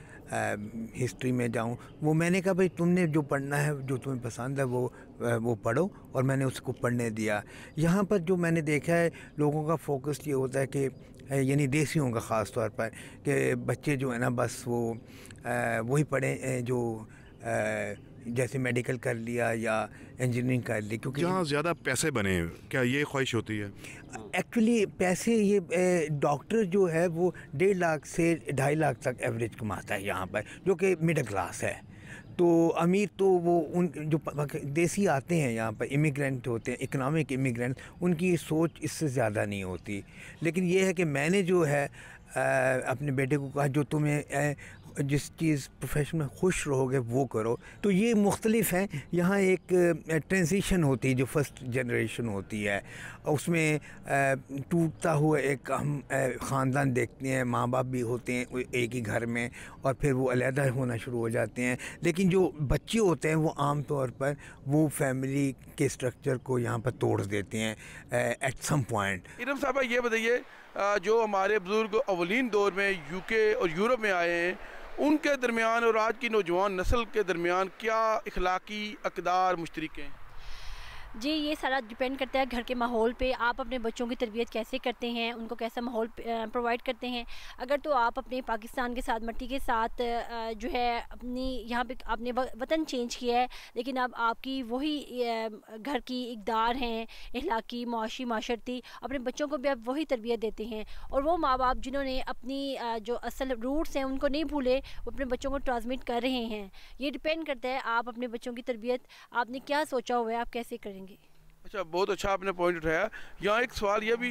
हिस्ट्री में जाऊँ, वो मैंने कहा भाई तुमने जो पढ़ना है, जो तुम्हें पसंद है वो पढ़ो, और मैंने उसको पढ़ने दिया। यहाँ पर जो मैंने देखा है लोगों का फोकस ये होता है कि यानी देसियों का ख़ास तौर पर कि बच्चे जो है ना बस वो वही पढ़ें जो जैसे मेडिकल कर लिया या इंजीनियरिंग कर ली, क्योंकि जहाँ ज़्यादा पैसे बने, क्या ये ख्वाहिश होती है? एक्चुअली पैसे, ये डॉक्टर जो है वो 1.5 लाख से 2.5 लाख तक एवरेज कमाता है यहाँ पर, जो कि मिडिल क्लास है। तो अमीर तो वो उन जो देसी आते हैं यहाँ पर, इमिग्रेंट होते हैं, इकनॉमिक इमिग्रेंट, उनकी सोच इससे ज़्यादा नहीं होती। लेकिन ये है कि मैंने जो है अपने बेटे को कहा जो तुम्हें जिस चीज़ प्रोफेशन में खुश रहोगे वो करो। तो ये मुख्तलिफ हैं। यहाँ एक ट्रांजिशन होती है जो फर्स्ट जनरेशन होती है, उसमें टूटता हुआ एक हम ख़ानदान देखते हैं, माँ बाप भी होते हैं एक ही घर में, और फिर वो अलहदा होना शुरू हो जाते हैं। लेकिन जो बच्चे होते हैं वो आम तौर पर वो फैमिली के स्ट्रक्चर को यहाँ पर तोड़ देते हैं एट सम पॉइंट। इरम साहबा ये बताइए, जो हमारे बुज़ुर्ग अवलीन दौर में यूके और यूरोप में आए हैं, उनके दरमियान और आज की नौजवान नस्ल के दरमियान क्या इखलाकी अक़दार मुश्तरक हैं? जी, ये सारा डिपेंड करता है घर के माहौल पे। आप अपने बच्चों की तरबियत कैसे करते हैं, उनको कैसा माहौल प्रोवाइड करते हैं। अगर तो आप अपने पाकिस्तान के साथ, मट्टी के साथ जो है अपनी यहाँ पे आपने वतन चेंज किया है, लेकिन अब आपकी वही घर की इक़दार हैं, इखलाकी, मुआशी, माशरती, अपने बच्चों को भी आप वही तरबियत देते हैं। और वो माँ बाप जिन्होंने अपनी जो असल रूट्स हैं उनको नहीं भूले, वो अपने बच्चों को ट्रांसमिट कर रहे हैं। ये डिपेंड करता है आप अपने बच्चों की तरबियत आपने क्या सोचा हुआ है, आप कैसे करेंगे। अच्छा, बहुत अच्छा आपने पॉइंट उठाया। यहाँ एक सवाल ये भी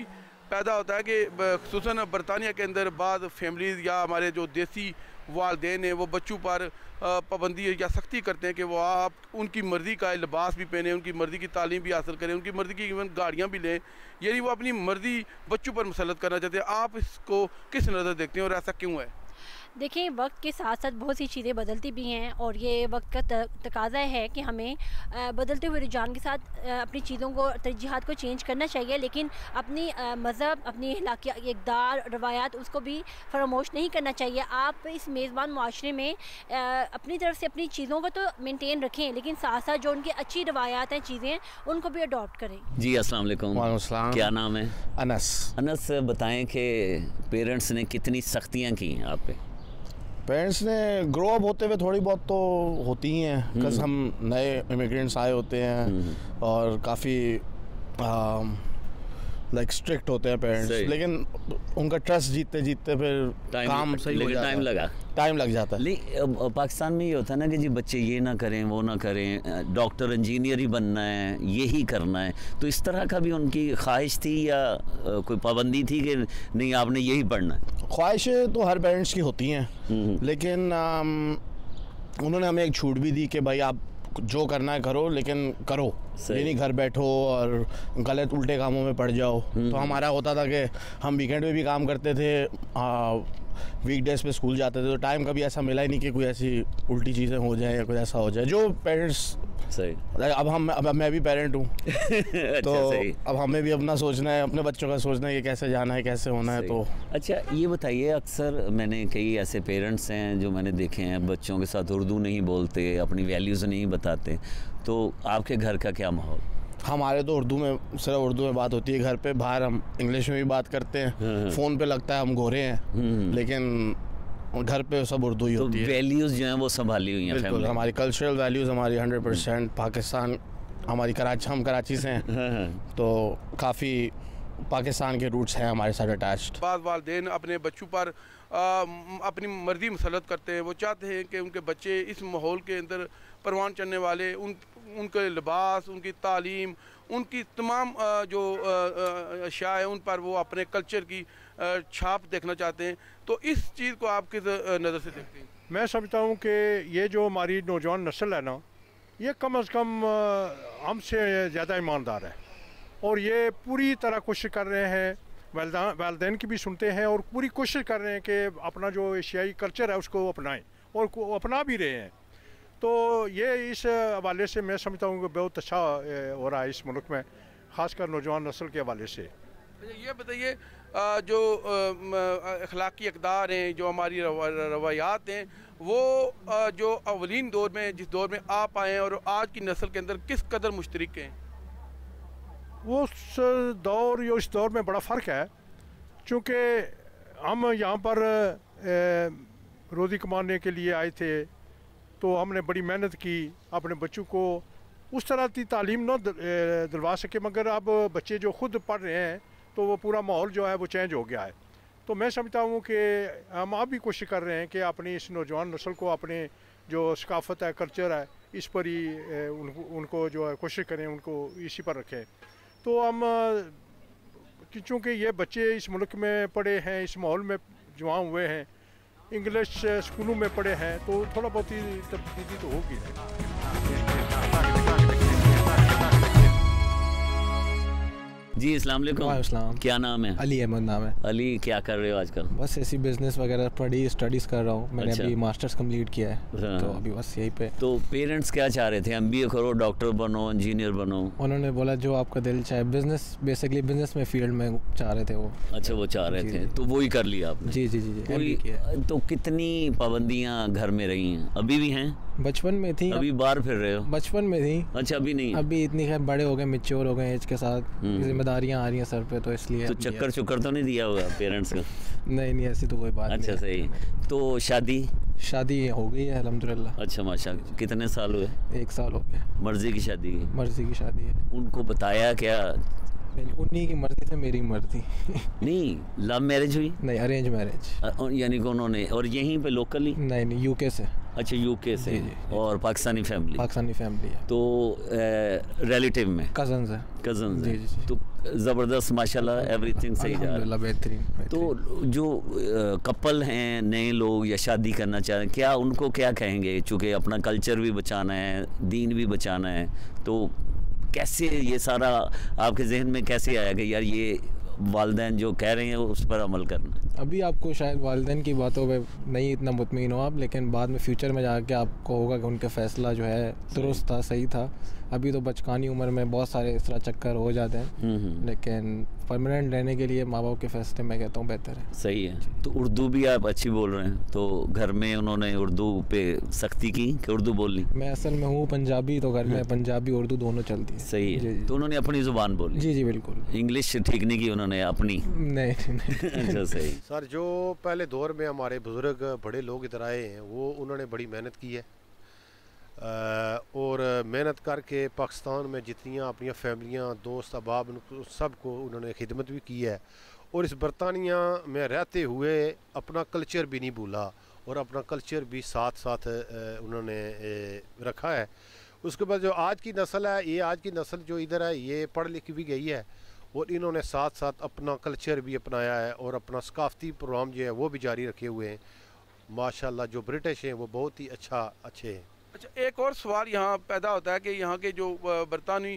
पैदा होता है कि खुसूसन बरतानिया के अंदर बाद फैमिलीज़ या हमारे जो देसी वालदेन हैं वो बच्चों पर पाबंदी या सख्ती करते हैं कि वो आप उनकी मर्ज़ी का लिबास भी पहने, उनकी मर्ज़ी की तालीम भी हासिल करें, उनकी मर्ज़ी की इवन गाड़ियाँ भी लें, यानी वो अपनी मर्ज़ी बच्चों पर मुसल्लत करना चाहते हैं। आप इसको किस नज़र देखते हैं और ऐसा क्यों है? देखिए, वक्त के साथ साथ बहुत सी चीज़ें बदलती भी हैं, और ये वक्त का तकाज़ा है कि हमें बदलते हुए रुझान के साथ अपनी चीज़ों को, तरजीहात को चेंज करना चाहिए, लेकिन अपनी मज़हब, अपनी इखलाकी इक़दार, रवायात, उसको भी फरामोश नहीं करना चाहिए। आप इस मेज़बान मुआशरे में अपनी तरफ से अपनी चीज़ों को तो मेनटेन रखें, लेकिन साथ साथ जो उनकी अच्छी रवायात हैं, चीज़ें, उनको भी अडॉप्ट करें। जी, अस्सलाम वालेकुम। क्या नाम है? अनस। बताएं कि पेरेंट्स ने कितनी सख्तियाँ की हैं आप पे? पेरेंट्स ने ग्रो अप होते हुए थोड़ी बहुत तो होती ही हैं, बिकॉज हम नए इमिग्रेंट्स आए होते हैं और काफ़ी लाइक स्ट्रिक्ट होते हैं पेरेंट्स, लेकिन उनका ट्रस्ट जीतते जीतते फिर काम सही हो जाता है। टाइम लग जाता है। लेकिन पाकिस्तान में ये होता है ना कि जी बच्चे ये ना करें, वो ना करें, डॉक्टर इंजीनियर ही बनना है, यही करना है, तो इस तरह का भी उनकी ख्वाहिश थी या कोई पाबंदी थी कि नहीं आपने यही पढ़ना है? ख्वाहिशें तो हर पेरेंट्स की होती हैं, लेकिन उन्होंने हमें एक छूट भी दी कि भाई आप जो करना है करो, लेकिन करो, ये नहीं घर बैठो और गलत उल्टे कामों में पड़ जाओ। तो हमारा होता था कि हम वीकेंड में भी काम करते थे, वीकडेज पे स्कूल जाते थे, तो टाइम कभी ऐसा मिला ही नहीं कि कोई ऐसी उल्टी चीज़ें हो जाए या कोई ऐसा हो जाए जो पेरेंट्स। सही। अब मैं भी पेरेंट हूँ तो अब हमें भी अपना सोचना है, अपने बच्चों का सोचना है कि कैसे जाना है, कैसे होना है। तो अच्छा, ये बताइए, अक्सर मैंने कई ऐसे पेरेंट्स हैं जो मैंने देखे हैं बच्चों के साथ उर्दू नहीं बोलते, अपनी वैल्यूज़ नहीं बताते, तो आपके घर का क्या माहौल? हमारे तो सिर्फ उर्दू में बात होती है घर पे, बाहर हम इंग्लिश में भी बात करते हैं, फ़ोन पे लगता है हम गोरे हैं, लेकिन घर पे सब उर्दू ही होती है। वैल्यूज़ जो हैं वो संभाली हुई हैं बिल्कुल, हमारी कल्चरल वैल्यूज़ हमारी 100% पाकिस्तान, हम कराची से हैं, तो काफ़ी पाकिस्तान के रूट्स हैं हमारे साथ अटैच्ड। बाद वालिदैन अपने बच्चों पर अपनी मर्जी मुसल्लत करते हैं, वो चाहते हैं कि उनके बच्चे इस माहौल के अंदर परवान चढ़ने वाले, उनके लिबास, उनकी तालीम, उनकी तमाम जो अशिया है उन पर वो अपने कल्चर की छाप देखना चाहते हैं। तो इस चीज़ को आप किस नज़र से देखते हैं? मैं समझता हूँ कि ये जो हमारी नौजवान नस्ल है ना, ये कम अज़ कम हमसे ज़्यादा ईमानदार है और ये पूरी तरह कोशिश कर रहे हैं, वालिदैन की भी सुनते हैं और पूरी कोशिश कर रहे हैं कि अपना जो एशियाई कल्चर है उसको अपनाएं और अपना भी रहे हैं। तो ये इस हवाले से मैं समझता हूँ कि बहुत अच्छा हो रहा है इस मुल्क में, ख़ासकर नौजवान नस्ल के हवाले से। ये बताइए जो अखलाकी अक़दार हैं, जो हमारी रवायात हैं, वो जो अवलीन दौर में, जिस दौर में आप आए हैं और आज की नस्ल के अंदर किस कदर मुश्तरक हैं? वो उस दौर या इस दौर में बड़ा फ़र्क है, चूँकि हम यहाँ पर रोज़ी कमाने के लिए आए थे तो हमने बड़ी मेहनत की, अपने बच्चों को उस तरह की तालीम न दिलवा सके, मगर अब बच्चे जो ख़ुद पढ़ रहे हैं तो वो पूरा माहौल जो है वो चेंज हो गया है। तो मैं समझता हूँ कि हम आप भी कोशिश कर रहे हैं कि अपनी इस नौजवान नस्ल को अपने जो सकाफ़त है, कल्चर है, इस पर ही उनको जो है कोशिश करें, उनको इसी पर रखें। तो हम चूँकि ये बच्चे इस मुल्क में पढ़े हैं, इस माहौल में जवां हुए हैं, इंग्लिश स्कूलों में पढ़े हैं, तो थोड़ा बहुत ही तब्दीली तो होगी। जी अस्सलाम वालेकुम। क्या नाम है? अली अहमद नाम है। अली, क्या कर रहे हो आजकल? बस ऐसी बिजनेस वगैरह पढ़ी, स्टडीज़ कर रहा हूँ। मैंने अभी मास्टर्स कंप्लीट किया है। हाँ। तो अभी बस यही पे। तो पेरेंट्स क्या चाह रहे थे? एमबीए करो, डॉक्टर बनो, इंजीनियर बनो? उन्होंने बोला जो आपका दिल चाहे, बिजनेस बेसिकली बिजनेस में फील्ड में चाह रहे थे वो। अच्छा, वो चाह रहे थे, तो वही कर लिया आपने? जी जी जी। तो कितनी पाबंदियाँ घर में रही हैं? अभी भी हैं? बचपन में थी। अभी बाहर फिर रहे हो? बचपन में थी। अच्छा, अभी नहीं? अभी इतनी खैर बड़े हो गए, मैच्योर हो गए एज के साथ, जिम्मेदारियां आ रही हैं सर पे, तो इसलिए। तो चक्कर तो नहीं दिया होगा पेरेंट्स का? नहीं, ऐसी तो कोई बात नहीं। अच्छा, सही। तो शादी हो गई है अल्हम्दुलिल्लाह। अच्छा, माशाअल्लाह। कितने साल हुए? 1 साल हो गया। मर्जी की शादी की? मर्जी की शादी है। उनको बताया क्या? उन्हीं की मर्जी से मेरी मर्जी। नहीं, लव मैरिज हुई? नहीं, अरेंज मैरिज। यानी कि उन्होंने, और यहीं पे लोकली? नहीं, यूके से। अच्छा, यूके से। और पाकिस्तानी फैमिली? पाकिस्तानी फैमिली है। तो रिलेटिव में कजन्स है? कजन्स है। तो ज़बरदस्त माशाल्लाह, एवरीथिंग सही जा रहा है, बेहतरीन। तो जो कपल हैं, नए लोग या शादी करना चाह रहे हैं, क्या उनको क्या कहेंगे? चूँकि अपना कल्चर भी बचाना है, दीन भी बचाना है, तो कैसे ये सारा आपके जहन में कैसे आया कि यार ये वालिदैन जो कह रहे हैं उस पर अमल करना? अभी आपको शायद वालिदैन की बातों पे नहीं इतना मुतमईन हो आप, लेकिन बाद में फ्यूचर में जाके आपको होगा कि उनका फ़ैसला जो है दुरुस्त था, सही था। अभी तो बचकानी उम्र में बहुत सारे इस तरह चक्कर हो जाते हैं, लेकिन परमानेंट रहने के लिए माँ बाप के फैसले मैं कहता हूँ बेहतर है। सही है। तो उर्दू भी आप अच्छी बोल रहे हैं, तो घर में उन्होंने उर्दू पे सख्ती की कि उर्दू बोलनी? मैं असल में हूँ पंजाबी, तो घर में पंजाबी उर्दू दोनों चलती है। सही है। तो उन्होंने अपनी ज़ुबान बोली? जी जी बिल्कुल। इंग्लिश ठीक नहीं की उन्होंने अपनी? नहीं। अच्छा, सही। सर, जो पहले दौर में हमारे बुज़ुर्ग बड़े लोग इधर आए हैं, वो उन्होंने बड़ी मेहनत की है और मेहनत करके पाकिस्तान में जितनी अपनी फैमिलियाँ, दोस्त अहबाब, सब को उन्होंने खिदमत भी की है और इस बरतानिया में रहते हुए अपना कल्चर भी नहीं भूला और अपना कल्चर भी साथ साथ उन्होंने रखा है। उसके बाद जो आज की नस्ल है, ये आज की नस्ल जो इधर है, ये पढ़ लिख भी गई है और इन्होंने साथ साथ अपना कल्चर भी अपनाया है और अपना सकाफती प्रोग्राम जो है वो भी जारी रखे हुए हैं। माशाल्लाह जो ब्रिटिश हैं वो बहुत ही अच्छे हैं। अच्छा, एक और सवाल यहाँ पैदा होता है कि यहाँ के जो बरतानवी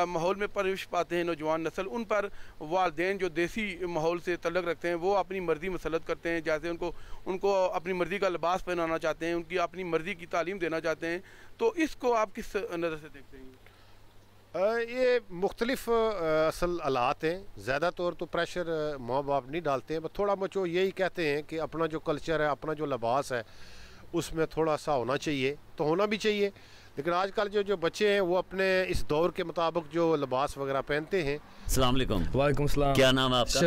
माहौल में परवरिश पाते हैं नौजवान नस्ल, उन पर वालिदैन जो देसी माहौल से तल्लुक़ रखते हैं, वो अपनी मर्ज़ी मुसल्लत करते हैं। जैसे उनको अपनी मर्ज़ी का लिबास पहनाना चाहते हैं, उनकी अपनी मर्ज़ी की तालीम देना चाहते हैं, तो इसको आप किस नज़र से देखते हैं? ये मुख्तलिफ असल हालात हैं। ज़्यादा तौर तो प्रेशर माँ बाप नहीं डालते हैं, थोड़ा मचो यही कहते हैं कि अपना जो कल्चर है, अपना जो लिबास है, उसमें थोड़ा सा होना चाहिए, तो होना भी चाहिए। लेकिन आजकल जो बच्चे हैं वो अपने इस दौर के मुताबिक जो लिबास वगैरह पहनते हैं। अस्सलाम वालेकुम। वालेकुम सलाम। क्या नाम है आपका?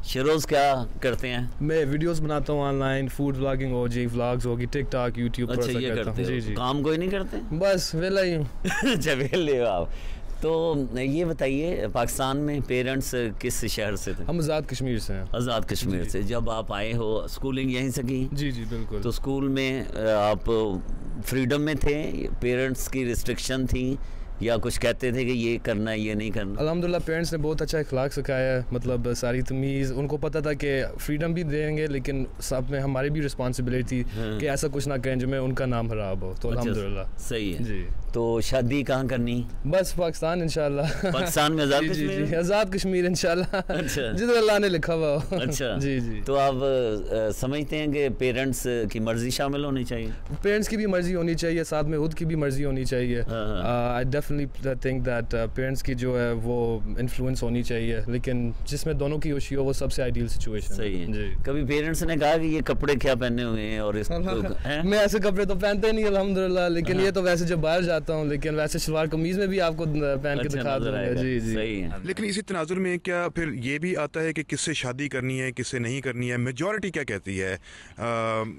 शिरोज़। क्या करते हैं? मैं वीडियोस बनाता हूँ ऑनलाइन, फूड व्लॉगिंग हो जी, व्लॉग्स होगी, टिकटॉक, यूट्यूब। अच्छा, ये करते हैं? जी। काम कोई नहीं करते? बस वेला ही हूँ। अच्छा, वेले हो आप। तो ये बताइए, पाकिस्तान में पेरेंट्स किस शहर से थे? हम आज़ाद कश्मीर से हैं। आज़ाद कश्मीर से। जब आप आए हो, स्कूलिंग यहीं से की? जी जी बिल्कुल। तो स्कूल में आप फ्रीडम में थे? पेरेंट्स की रिस्ट्रिक्शन थी या कुछ कहते थे कि ये करना है, ये नहीं करना? अल्हम्दुलिल्लाह पेरेंट्स ने बहुत अच्छा अखलाक सिखाया है, मतलब सारी तमीज़। उनको पता था कि फ्रीडम भी देंगे, लेकिन सब में हमारी भी रिस्पॉन्सिबिलिटी थी कि ऐसा कुछ ना करें जो में उनका नाम खराब हो। तो अल्हम्दुलिल्लाह सही है। जी। तो शादी कहाँ करनी? बस पाकिस्तान इंशाल्लाह। पाकिस्तान में आज़ाद कश्मीर? जी, आज़ाद कश्मीर इंशाल्लाह। अच्छा, जिधर अल्लाह ने लिखा हुआ हो। अच्छा जी जी। तो आप समझते हैं कि पेरेंट्स की मर्जी शामिल होनी चाहिए? पेरेंट्स की भी मर्जी होनी चाहिए, साथ में खुद की भी मर्जी होनी चाहिए। I definitely think that parents की जो है वो इन्फ्लुएंस होनी चाहिए, लेकिन जिसमें दोनों की खुशी हो वो सबसे आइडियल सिचुएशन। सही है जी। कभी पेरेंट्स ने कहा कि ये कपड़े क्या पहने हुए हैं और इस मैं ऐसे कपड़े तो पहनते नहीं अल्हम्दुलिल्लाह, लेकिन ये तो वैसे जब बाहर जाता हूँ, लेकिन वैसे शलवार कमीज में भी आपको पहन के दिखा दूंगा। जी जी सही है। लेकिन इसी तनाजुर में क्या फिर ये भी आता है कि किससे शादी करनी है, किससे नहीं करनी है? मेजॉरिटी क्या कहती है?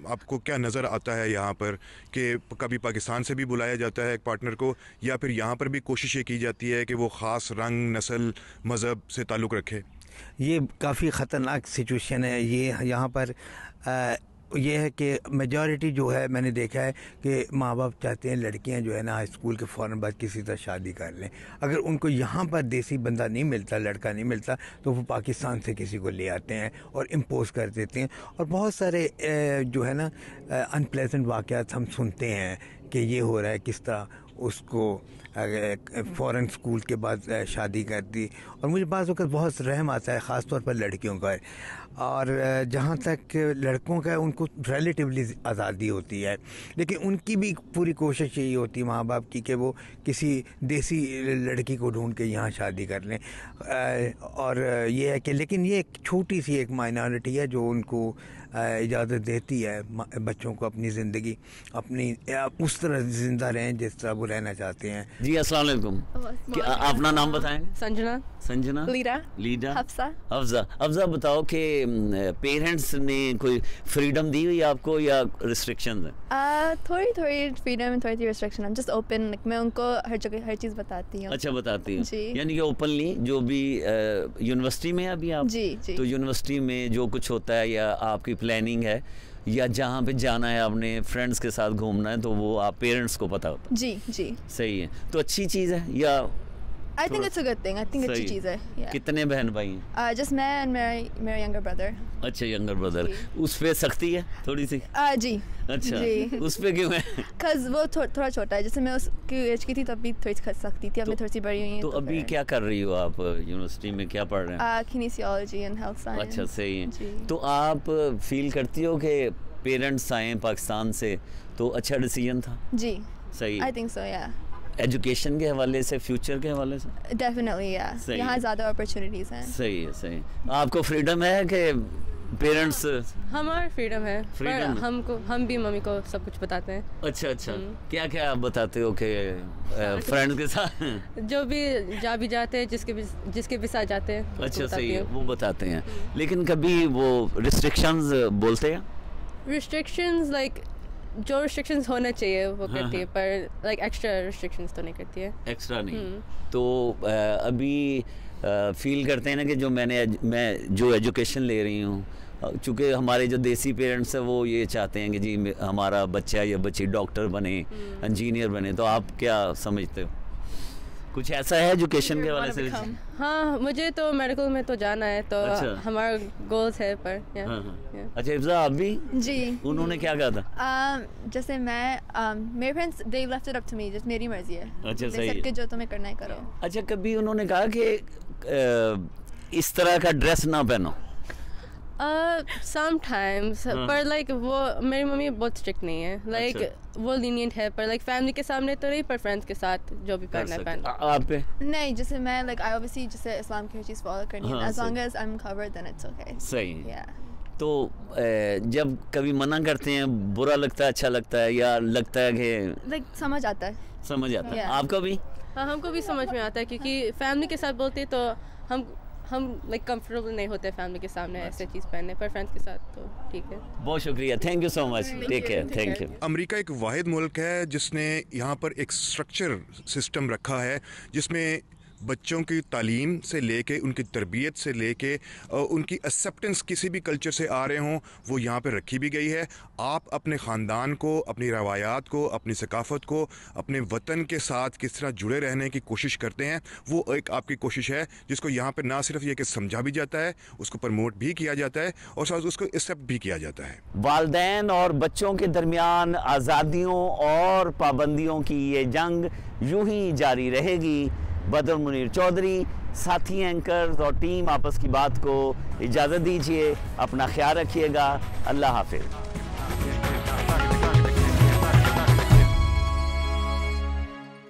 आपको क्या नज़र आता है यहाँ पर कि कभी पाकिस्तान से भी बुलाया जाता है एक पार्टनर को, या फिर यहाँ पर भी कोशिश ये की जाती है कि वो ख़ास रंग, नस्ल, मज़हब से ताल्लुक़ रखे? ये काफ़ी ख़तरनाक सिचुएशन है। ये यहाँ पर ये है कि मेजॉरिटी जो है, मैंने देखा है कि माँ बाप चाहते हैं लड़कियां जो है ना हाई स्कूल के फ़ौरन बाद किसी तरह शादी कर लें। अगर उनको यहाँ पर देसी बंदा नहीं मिलता, लड़का नहीं मिलता, तो वो पाकिस्तान से किसी को ले आते हैं और इम्पोज कर देते हैं। और बहुत सारे जो है ना अनप्लेजेंट वाक़यात हम सुनते हैं कि ये हो रहा है, किस तरह उसको फ़ौरन स्कूल के बाद शादी कर दी। और मुझे बाज़ वक़्त बहुत रहम आता है, ख़ास तौर पर लड़कियों का। और जहाँ तक लड़कों का, उनको रिलेटिवली आज़ादी होती है, लेकिन उनकी भी पूरी कोशिश यही होती है माँ बाप की कि वो किसी देसी लड़की को ढूंढ के यहाँ शादी कर लें। और ये है कि लेकिन ये एक छोटी सी एक माइनॉरिटी है जो उनको इजाज़त देती है बच्चों को अपनी ज़िंदगी अपनी उस तरह ज़िंदा रहें जिस तरह वो रहना चाहते हैं। जी अस्सलाम वालेकुम। अपना नाम बताएंगे? संजना। संजना? लीडा। हफ्सा बताओ कि पेरेंट्स ने कोई फ्रीडम दी हुई आपको या रिस्ट्रिक्शन है? थोड़ी फ्रीडम, थोड़ी restriction. I am just open, मैं उनको हर जगह हर चीज़ बताती हूँ। अच्छा, बताती हूँ। यानी कि ओपनली जो भी यूनिवर्सिटी में अभी आप? जी। तो यूनिवर्सिटी में जो कुछ होता है या आपकी प्लानिंग है या जहाँ पे जाना है, अपने फ्रेंड्स के साथ घूमना है, तो वो आप पेरेंट्स को पता होता है? जी। सही है। तो अच्छी चीज़ है या? I think it's a good thing. I think अच्छी चीज़ है। Yeah. कितने बहन भाई हैं? Just मैं and मेरा younger brother. अच्छा, यंगर ब्रदर। उस पे सख्ती है थोड़ी सी? जी। अच्छा जी। उस पे क्यों है? Cause वो थोड़ा छोटा है। जैसे मैं उसकी एज की थी तब भी थोड़ी सख्ती थी, अब मैं थोड़ी सी बड़ी हुई हूँ। तो अभी क्या कर रही हो आप? यूनिवर्सिटी में क्या पढ़ रहे हैं? Kinesiology and health science। अच्छा, सही है। तो आप फील करती हो कि पेरेंट्स आए पाकिस्तान से तो अच्छा डिसीजन था? जी। सही। I think so, yeah. Education के हवाले से, फ्यूचर के हवाले से? डेफिनेटली, या यहाँ ज़्यादा अपॉर्चुनिटीज़ हैं। सही है। आपको फ्रीडम है कि पेरेंट्स? हमारा फ्रीडम है, पर हम भी मम्मी को सब कुछ बताते हैं। अच्छा। क्या आप बताते हो कि फ्रेंड्स के साथ? जो भी जाते हैं, जिसके भी साथ जाते हैं। अच्छा, सही है, वो बताते हैं। लेकिन कभी वो रिस्ट्रिक्शंस बोलते हैं? रिस्ट्रिक्शंस लाइक जो रिस्ट्रिक्शंस होना चाहिए वो करती है, पर लाइक एक्स्ट्रा रिस्ट्रिक्शंस तो नहीं करती है। एक्स्ट्रा नहीं। तो अभी फील करते हैं ना कि जो मैं जो एजुकेशन ले रही हूँ, चूँकि हमारे जो देसी पेरेंट्स हैं वो ये चाहते हैं कि जी हमारा बच्चा या बच्ची डॉक्टर बने, इंजीनियर बने, तो आप क्या समझते हो? कुछ ऐसा है एजुकेशन के हवाले से? हाँ, मुझे तो मेडिकल में तो जाना है, तो हमारा गोल्स है। पर अच्छा, इफ्जा आप भी? जी। उन्होंने क्या कहा था? जैसे मेरे friends they left it up to me, just मेरी मर्जी है। अच्छा, सही है। जो तुम्हें करना है करो। अच्छा, कभी उन्होंने कहा कि इस तरह का ड्रेस ना पहनो? समटाइम्स, पर लाइक वो मेरी मम्मी बहुत स्ट्रिक्ट नहीं है, लाइक वो लीनियंट है, पर लाइक फैमिली के सामने तो नहीं, पर फ्रेंड्स के साथ जो भी पहनना है पहन। आप पे? नहीं, जैसे मैं लाइक आई ऑब्वियसली जैसे इस्लाम की हर चीज़ फॉलो करनी है, as long as I'm covered then it's okay। सही है। Yeah। तो जब कभी मना करते हैं बुरा लगता है, अच्छा लगता है, या लगता है कि लाइक समझ आता है? समझ आता है। आपको भी? हाँ, हमको भी समझ में आता है, क्योंकि फैमिली के साथ बोलते तो हम लाइक कंफर्टेबल नहीं होते फैमिली के सामने ऐसे चीज़ पहनने, पर फ्रेंड्स के साथ तो ठीक है। बहुत शुक्रिया, thank you so much, take care, thank you. America एक वाहिद मुल्क है जिसने यहाँ पर एक स्ट्रक्चर सिस्टम रखा है जिसमें बच्चों की तालीम से लेके, उनकी तरबियत से लेके, उनकी एक्सेप्टेंस किसी भी कल्चर से आ रहे हों, वो यहाँ पर रखी भी गई है। आप अपने ख़ानदान को, अपनी रवायात को, अपनी सकाफ़त को, अपने वतन के साथ किस तरह जुड़े रहने की कोशिश करते हैं, वो एक आपकी कोशिश है जिसको यहाँ पर ना सिर्फ ये कि समझा भी जाता है, उसको प्रमोट भी किया जाता है और साथ उसको एक्सेप्ट भी किया जाता है। वालिदैन और बच्चों के दरमियान आज़ादियों और पाबंदियों की ये जंग यूं ही जारी रहेगी। बदर मुनीर चौधरी, साथी एंकर्स और टीम आपस की बात को इजाज़त दीजिए। अपना ख्याल रखिएगा। अल्लाह हाफिज़।